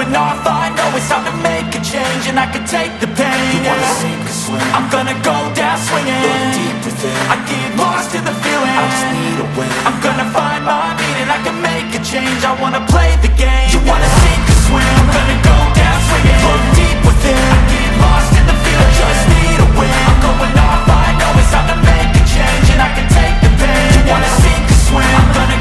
going off, I know it's time to make a change, and I can take the pain. You wanna sink or swim? I'm gonna go down swinging. Look deep within. I get lost in the feeling. I just need a win. I'm gonna find my meaning. I can make a change. I wanna play the game. You wanna sink or swim? I'm gonna go down swinging. Look deep within. I get lost in the feeling. I just need a win. I'm going off, I know it's time to make a change, and I can take the pain. You wanna sink or swim? I'm gonna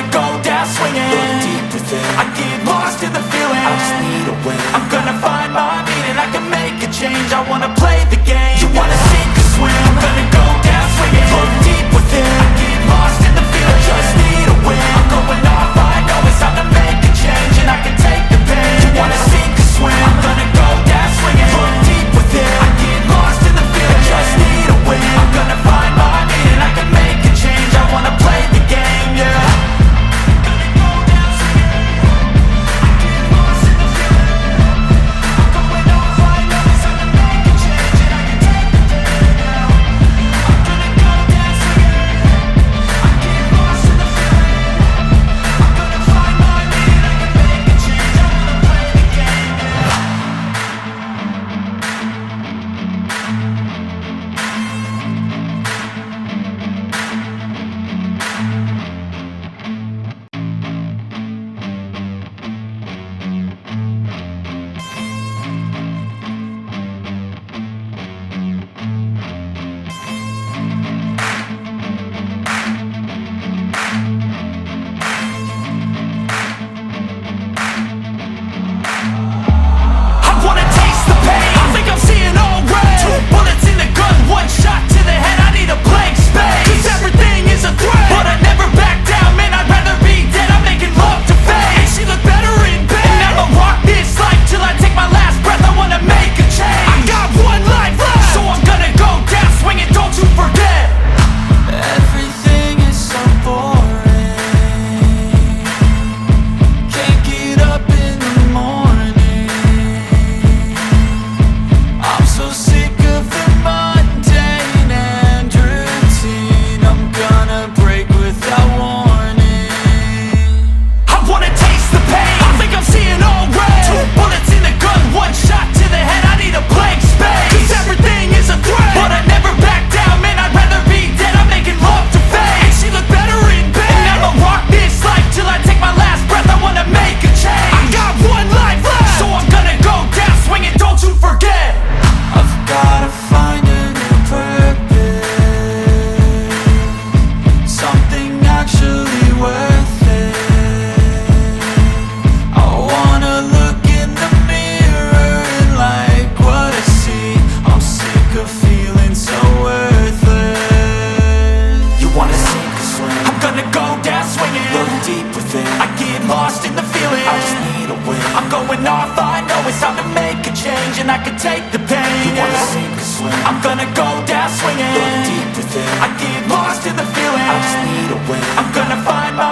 go down swinging. Look deep within. I get lost in the feeling. I just need a win. I'm gonna find my meaning. I can make a change. I wanna play the game, yeah. lost in the feeling. I just need a win. I'm going off, I know it's time to make a change, and I can take the pain. You wanna sink or swim? I'm gonna go down swinging. Look deep within. I get lost in the feeling. I just need a win. I'm gonna find my